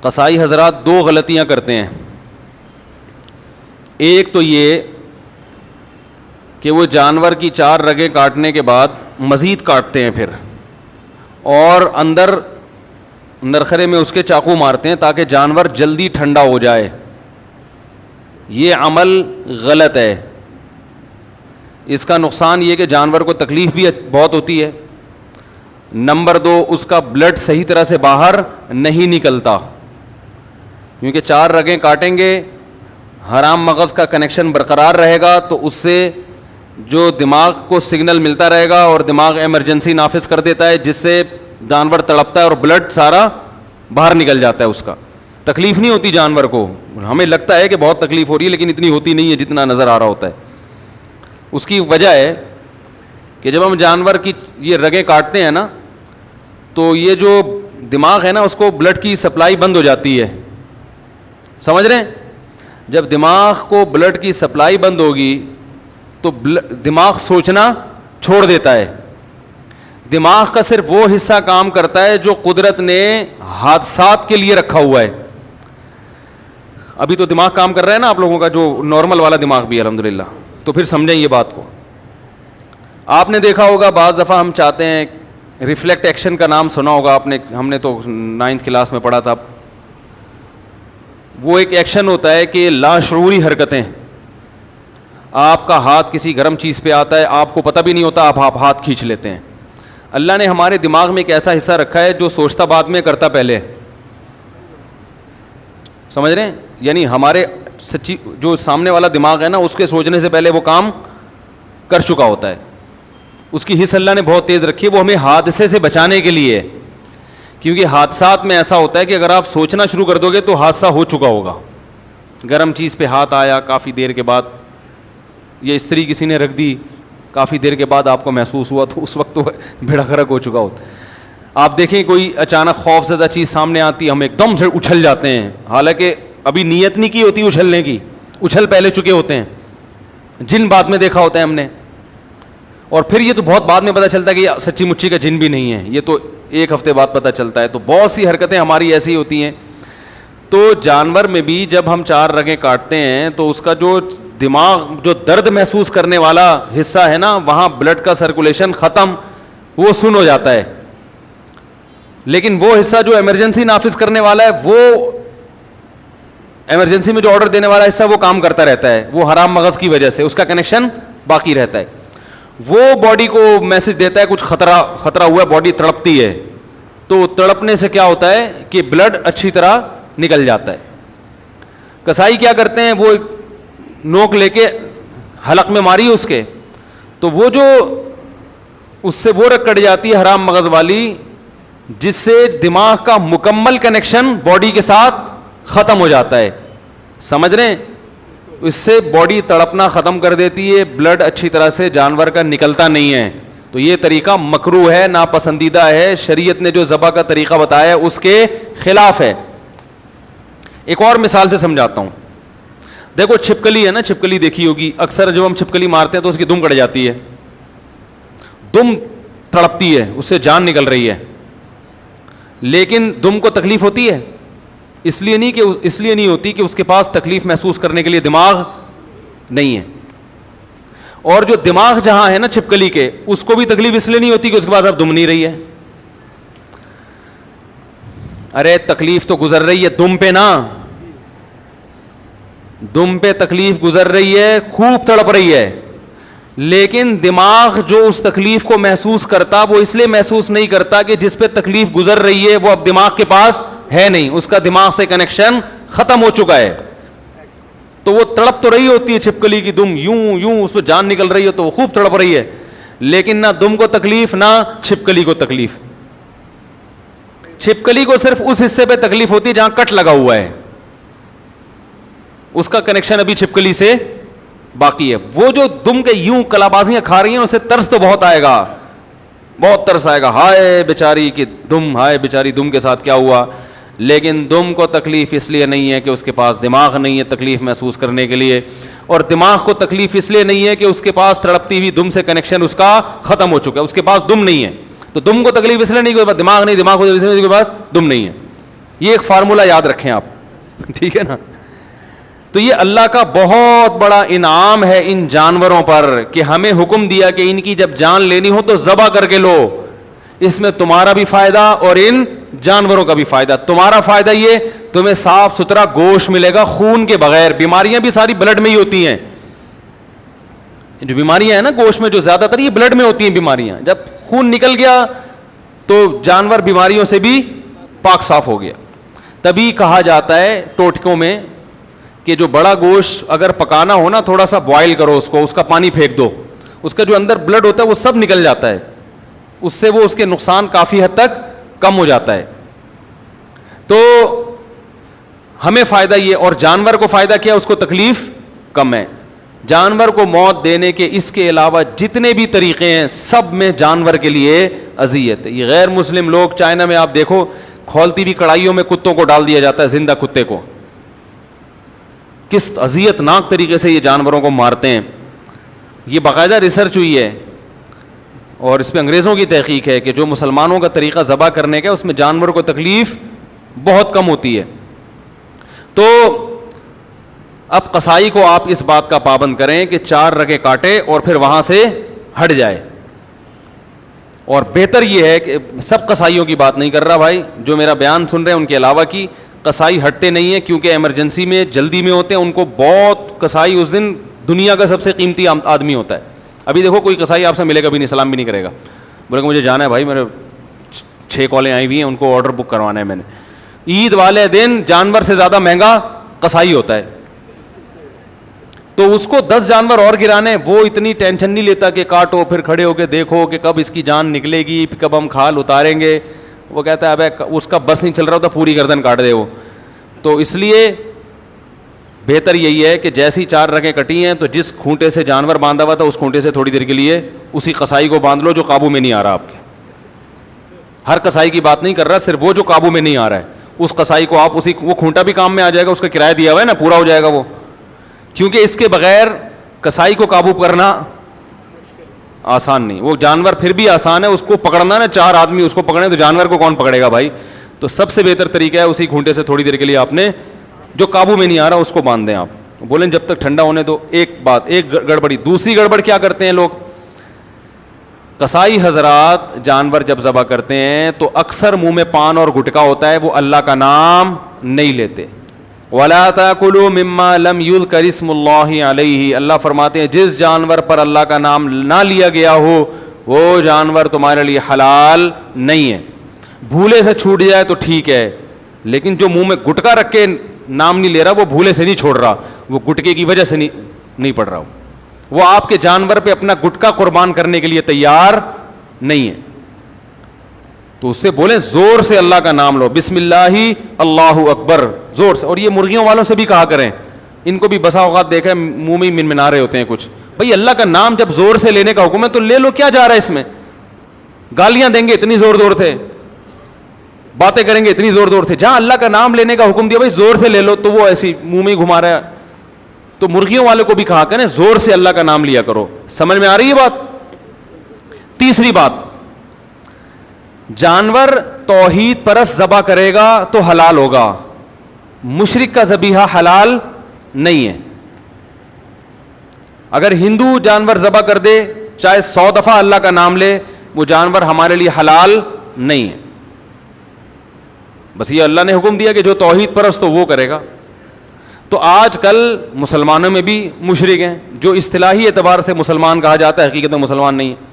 قصائی حضرات دو غلطیاں کرتے ہیں. ایک تو یہ کہ وہ جانور کی 4 رگیں کاٹنے کے بعد مزید کاٹتے ہیں پھر, اور اندر نرخرے میں اس کے چاقو مارتے ہیں تاکہ جانور جلدی ٹھنڈا ہو جائے. یہ عمل غلط ہے. اس کا نقصان یہ کہ جانور کو تکلیف بھی بہت ہوتی ہے. نمبر 2, اس کا بلڈ صحیح طرح سے باہر نہیں نکلتا, کیونکہ 4 رگیں کاٹیں گے, حرام مغز کا کنیکشن برقرار رہے گا تو اس سے جو دماغ کو سگنل ملتا رہے گا اور دماغ ایمرجنسی نافذ کر دیتا ہے, جس سے جانور تڑپتا ہے اور بلڈ سارا باہر نکل جاتا ہے. اس کا تکلیف نہیں ہوتی جانور کو. ہمیں لگتا ہے کہ بہت تکلیف ہو رہی ہے, لیکن اتنی ہوتی نہیں ہے جتنا نظر آ رہا ہوتا ہے. اس کی وجہ ہے کہ جب ہم جانور کی یہ رگیں کاٹتے ہیں نا, تو یہ جو دماغ ہے نا اس کو بلڈ کی سپلائی بند ہو جاتی ہے. سمجھ رہے ہیں؟ جب دماغ کو بلڈ کی سپلائی بند ہوگی تو دماغ سوچنا چھوڑ دیتا ہے. دماغ کا صرف وہ حصہ کام کرتا ہے جو قدرت نے حادثات کے لیے رکھا ہوا ہے. ابھی تو دماغ کام کر رہا ہے نا آپ لوگوں کا, جو نارمل والا دماغ بھی الحمدللہ. تو پھر سمجھیں یہ بات کو. آپ نے دیکھا ہوگا بعض دفعہ ہم چاہتے ہیں, ریفلیکٹ ایکشن کا نام سنا ہوگا آپ نے, ہم نے تو 9th کلاس میں پڑھا تھا. وہ ایک ایکشن ہوتا ہے کہ لاشعوری حرکتیں. آپ کا ہاتھ کسی گرم چیز پہ آتا ہے, آپ کو پتہ بھی نہیں ہوتا, آپ ہاتھ کھینچ لیتے ہیں. اللہ نے ہمارے دماغ میں ایک ایسا حصہ رکھا ہے جو سوچتا بعد میں کرتا پہلے. سمجھ رہے ہیں؟ یعنی ہمارے سچی جو سامنے والا دماغ ہے نا, اس کے سوچنے سے پہلے وہ کام کر چکا ہوتا ہے. اس کی حص اللہ نے بہت تیز رکھی ہے, وہ ہمیں حادثے سے بچانے کے لیے. کیونکہ حادثات میں ایسا ہوتا ہے کہ اگر آپ سوچنا شروع کر دو گے تو حادثہ ہو چکا ہوگا. گرم چیز پہ ہاتھ آیا, کافی دیر کے بعد یہ استری کسی نے رکھ دی, کافی دیر کے بعد آپ کو محسوس ہوا تو اس وقت تو بھیڑا گرک ہو چکا ہوتا ہے. آپ دیکھیں کوئی اچانک خوف زدہ چیز سامنے آتی ہے, ہم ایک دم سے اچھل جاتے ہیں, حالانکہ ابھی نیت نہیں کی ہوتی اچھلنے کی, اچھل پہلے چکے ہوتے ہیں. جن بعد میں دیکھا ہوتا ہے ہم نے, اور پھر یہ تو بہت بعد میں پتہ چلتا ہے کہ یہ سچی مچی کا جن بھی نہیں ہے, یہ تو 1 ہفتے بعد پتہ چلتا ہے. تو بہت سی حرکتیں ہماری ایسی ہوتی ہیں. تو جانور میں بھی جب ہم 4 رگیں کاٹتے ہیں تو اس کا جو دماغ جو درد محسوس کرنے والا حصہ ہے نا, وہاں بلڈ کا سرکولیشن ختم, وہ سن ہو جاتا ہے. لیکن وہ حصہ جو ایمرجنسی نافذ کرنے والا ہے, وہ ایمرجنسی میں جو آرڈر دینے والا حصہ, وہ کام کرتا رہتا ہے. وہ حرام مغز کی وجہ سے اس کا کنیکشن باقی رہتا ہے. وہ باڈی کو میسج دیتا ہے کچھ خطرہ ہوا ہے, باڈی تڑپتی ہے. تو تڑپنے سے کیا ہوتا ہے کہ بلڈ اچھی طرح نکل جاتا ہے. کسائی کیا کرتے ہیں, وہ نوک لے کے حلق میں ماری اس کے, تو وہ جو اس سے وہ رگ کٹ جاتی ہے حرام مغز والی, جس سے دماغ کا مکمل کنیکشن باڈی کے ساتھ ختم ہو جاتا ہے. سمجھ رہے ہیں؟ اس سے باڈی تڑپنا ختم کر دیتی ہے, بلڈ اچھی طرح سے جانور کا نکلتا نہیں ہے. تو یہ طریقہ مکروہ ہے, ناپسندیدہ ہے, شریعت نے جو ذبح کا طریقہ بتایا ہے اس کے خلاف ہے. ایک اور مثال سے سمجھاتا ہوں. دیکھو چھپکلی ہے نا, چھپکلی دیکھی ہوگی, اکثر جب ہم چھپکلی مارتے ہیں تو اس کی دم کٹ جاتی ہے, دم تڑپتی ہے, اس سے جان نکل رہی ہے. لیکن دم کو تکلیف ہوتی ہے, اس لیے نہیں ہوتی کہ اس کے پاس تکلیف محسوس کرنے کے لیے دماغ نہیں ہے. اور جو دماغ جہاں ہے نا چھپکلی کے, اس کو بھی تکلیف اس لیے نہیں ہوتی کہ اس کے پاس اب دم نہیں رہی ہے. ارے تکلیف تو گزر رہی ہے دم پہ نا, دم پہ تکلیف گزر رہی ہے, خوب تڑپ رہی ہے. لیکن دماغ جو اس تکلیف کو محسوس کرتا, وہ اس لیے محسوس نہیں کرتا کہ جس پہ تکلیف گزر رہی ہے وہ اب دماغ کے پاس ہے نہیں, اس کا دماغ سے کنیکشن ختم ہو چکا ہے. تو وہ تڑپ تو رہی ہوتی ہے چھپکلی کی دم, یوں اس پہ جان نکل رہی ہے تو وہ خوب تڑپ رہی ہے, لیکن نہ دم کو تکلیف نہ چھپکلی کو تکلیف. چھپکلی کو صرف اس حصے پہ تکلیف ہوتی ہے جہاں کٹ لگا ہوا ہے, اس کا کنیکشن ابھی چھپکلی سے باقی ہے. وہ جو دم کے یوں کلابازیاں کھا رہی ہیں, اسے ترس تو بہت آئے گا, بہت ترس آئے گا, ہائے بیچاری کی دم, ہائے بیچاری دم کے ساتھ کیا ہوا. لیکن دم کو تکلیف اس لیے نہیں ہے کہ اس کے پاس دماغ نہیں ہے تکلیف محسوس کرنے کے لیے, اور دماغ کو تکلیف اس لیے نہیں ہے کہ اس کے پاس تڑپتی ہوئی دم سے کنیکشن اس کا ختم ہو چکا ہے, اس کے پاس دم نہیں ہے. تو دم کو تکلیف اس لیے نہیں کہ دماغ نہیں, دماغ کو اس لیے کہ پاس دم نہیں ہے. یہ ایک فارمولہ یاد رکھیں آپ, ٹھیک ہے نا. تو یہ اللہ کا بہت بڑا انعام ہے ان جانوروں پر کہ ہمیں حکم دیا کہ ان کی جب جان لینی ہو تو ذبح کر کے لو. اس میں تمہارا بھی فائدہ اور ان جانوروں کا بھی فائدہ. تمہارا فائدہ یہ, تمہیں صاف ستھرا گوشت ملے گا خون کے بغیر. بیماریاں بھی ساری بلڈ میں ہی ہوتی ہیں, جو بیماریاں ہیں نا گوشت میں جو زیادہ تر یہ بلڈ میں ہوتی ہیں بیماریاں. جب خون نکل گیا تو جانور بیماریوں سے بھی پاک صاف ہو گیا. تبھی کہا جاتا ہے ٹوٹکوں میں کہ جو بڑا گوشت اگر پکانا ہو نا, تھوڑا سا بوائل کرو اس کو, اس کا پانی پھینک دو, اس کا جو اندر بلڈ ہوتا ہے وہ سب نکل جاتا ہے, اس سے وہ اس کے نقصان کافی حد تک کم ہو جاتا ہے. تو ہمیں فائدہ یہ, اور جانور کو فائدہ کیا, اس کو تکلیف کم ہے. جانور کو موت دینے کے اس کے علاوہ جتنے بھی طریقے ہیں سب میں جانور کے لیے اذیت ہے. یہ غیر مسلم لوگ چائنا میں آپ دیکھو کھولتی بھی کڑھائیوں میں کتوں کو ڈال دیا جاتا ہے, زندہ کتے کو, کس اذیت ناک طریقے سے یہ جانوروں کو مارتے ہیں. یہ باقاعدہ ریسرچ ہوئی ہے اور اس پہ انگریزوں کی تحقیق ہے کہ جو مسلمانوں کا طریقہ ذبح کرنے کا اس میں جانور کو تکلیف بہت کم ہوتی ہے. تو اب قصائی کو آپ اس بات کا پابند کریں کہ 4 رگیں کاٹے اور پھر وہاں سے ہٹ جائے. اور بہتر یہ ہے کہ سب قصائیوں کی بات نہیں کر رہا بھائی, جو میرا بیان سن رہے ہیں ان کے علاوہ کی قصائی ہٹتے نہیں ہیں کیونکہ ایمرجنسی میں جلدی میں ہوتے ہیں. ان کو بہت قصائی اس دن دنیا کا سب سے قیمتی آدمی ہوتا ہے. ابھی دیکھو کوئی قصائی آپ سے ملے گا بھی نہیں, سلام بھی نہیں کرے گا, بولے گا مجھے جانا ہے بھائی, میرے 6 کالیں آئی ہوئی ہیں, ان کو آرڈر بک کروانا ہے میں نے. عید والے دن جانور سے زیادہ مہنگا قصائی ہوتا ہے. تو اس کو 10 جانور اور گرانے, وہ اتنی ٹینشن نہیں لیتا کہ کاٹو پھر کھڑے ہو کے دیکھو کہ کب اس کی جان نکلے گی, کب ہم کھال اتاریں گے. وہ کہتا ہے ابے اس کا بس نہیں چل رہا ہوتا, پوری گردن کاٹ دے وہ. تو اس لیے بہتر یہی ہے کہ جیسی 4 رگیں کٹی ہیں تو جس کھونٹے سے جانور باندھا ہوا تھا اس کھونٹے سے تھوڑی دیر کے لیے اسی قصائی کو باندھ لو جو قابو میں نہیں آ رہا آپ کے. ہر قصائی کی بات نہیں کر رہا, صرف وہ جو قابو میں نہیں آ رہا ہے اس قصائی کو آپ اسی, وہ کھونٹا بھی کام میں آ جائے گا, اس کا کرایہ دیا ہوا ہے نا, پورا ہو جائے گا وہ. کیونکہ اس کے بغیر قصائی کو قابو کرنا آسان نہیں. وہ جانور پھر بھی آسان ہے, اس کو پکڑنا نا 4 آدمی اس کو پکڑے تو جانور کو کون پکڑے گا بھائی. تو سب سے بہتر طریقہ ہے اسی کھونٹے سے تھوڑی دیر کے لیے آپ نے جو قابو میں نہیں آ رہا اس کو باندھ دیں. آپ بولیں جب تک ٹھنڈا ہونے دو. ایک بات, ایک گڑبڑی. دوسری گڑبڑ کیا کرتے ہیں لوگ, قصائی حضرات جانور جب ذبح کرتے ہیں تو اکثر منہ میں پان اور گٹکا ہوتا ہے, وہ اللہ کا نام نہیں لیتے. وَلَا تَأْكُلُوا مِمَّا لَمْ يُذْكَرِ اسْمُ اللَّهِ عَلَيْهِ, اللہ فرماتے ہیں جس جانور پر اللہ کا نام نہ لیا گیا ہو وہ جانور تمہارے لیے حلال نہیں ہے. بھولے سے چھوٹ جائے تو ٹھیک ہے, لیکن جو منہ میں گٹکا رکھ کے نام نہیں لے رہا وہ بھولے سے نہیں چھوڑ رہا, وہ گٹکے کی وجہ سے نہیں پڑ رہا, وہ آپ کے جانور پہ اپنا گٹکا قربان کرنے کے لیے تیار نہیں ہے. تو اس سے بولیں زور سے اللہ کا نام لو, بسم اللہ اللہ اکبر, زور سے. اور یہ مرغیوں والوں سے بھی کہا کریں, ان کو بھی بسا اوقات دیکھا ہے منہ میں منمنا رہے ہوتے ہیں کچھ. بھائی اللہ کا نام جب زور سے لینے کا حکم ہے تو لے لو, کیا جا رہا ہے اس میں. گالیاں دیں گے اتنی زور زور سے, باتیں کریں گے اتنی زور زور سے. جہاں اللہ کا نام لینے کا حکم دیا بھائی زور سے لے لو, تو وہ ایسی منہ میں گھما رہا ہے. تو مرغیوں والے کو بھی کہا کریں زور سے اللہ کا نام لیا کرو. سمجھ میں آ رہی ہے بات. تیسری بات, جانور توحید پرست ذبح کرے گا تو حلال ہوگا, مشرک کا ذبیحہ حلال نہیں ہے. اگر ہندو جانور ذبح کر دے چاہے 100 دفعہ اللہ کا نام لے, وہ جانور ہمارے لیے حلال نہیں ہے. بس یہ اللہ نے حکم دیا کہ جو توحید پرست ہو وہ کرے گا. تو آج کل مسلمانوں میں بھی مشرک ہیں جو اصطلاحی اعتبار سے مسلمان کہا جاتا ہے, حقیقت میں مسلمان نہیں ہے.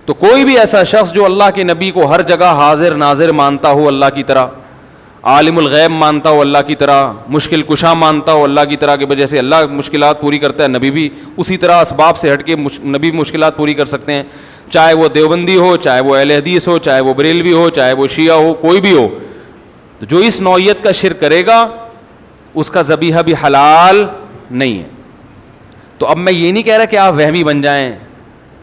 تو کوئی بھی ایسا شخص جو اللہ کے نبی کو ہر جگہ حاضر ناظر مانتا ہو اللہ کی طرح, عالم الغیب مانتا ہو اللہ کی طرح, مشکل کشا مانتا ہو اللہ کی طرح, کہ جیسے اللہ مشکلات پوری کرتا ہے نبی بھی اسی طرح اسباب سے ہٹ کے نبی مشکلات پوری کر سکتے ہیں, چاہے وہ دیوبندی ہو, چاہے وہ اہل حدیث ہو, چاہے وہ بریلوی ہو, چاہے وہ شیعہ ہو, کوئی بھی ہو. جو اس نوعیت کا شرک کرے گا اس کا ذبیحہ بھی حلال نہیں ہے. تو اب میں یہ نہیں کہہ رہا کہ آپ وہمی بن جائیں,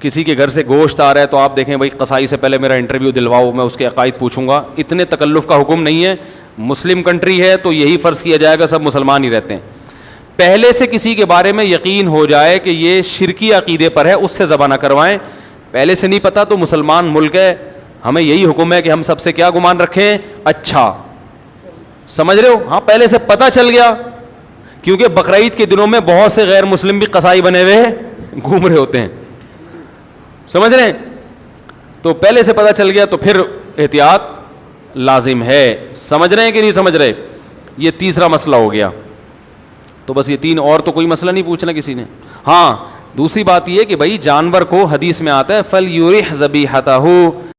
کسی کے گھر سے گوشت آ رہا ہے تو آپ دیکھیں بھائی قصائی سے پہلے میرا انٹرویو دلواؤ, میں اس کے عقائد پوچھوں گا. اتنے تکلف کا حکم نہیں ہے. مسلم کنٹری ہے تو یہی فرض کیا جائے گا سب مسلمان ہی رہتے ہیں. پہلے سے کسی کے بارے میں یقین ہو جائے کہ یہ شرکی عقیدے پر ہے, اس سے ذبح نہ کروائیں. پہلے سے نہیں پتا تو مسلمان ملک ہے, ہمیں یہی حکم ہے کہ ہم سب سے کیا گمان رکھیں, اچھا. سمجھ رہے ہو؟ ہاں پہلے سے پتہ چل گیا، کیونکہ بقرعید کے دنوں میں بہت سے غیر مسلم بھی قصائی بنے ہوئے گھوم رہے ہوتے ہیں، سمجھ رہے ہیں؟ تو پہلے سے پتہ چل گیا تو پھر احتیاط لازم ہے. سمجھ رہے ہیں کہ نہیں سمجھ رہے؟ یہ تیسرا مسئلہ ہو گیا. تو بس یہ تین، اور تو کوئی مسئلہ نہیں پوچھنا کسی نے. ہاں دوسری بات یہ کہ بھائی جانور کو حدیث میں آتا ہے فَلْيُرِحْ ذَبِيحَتَهُ،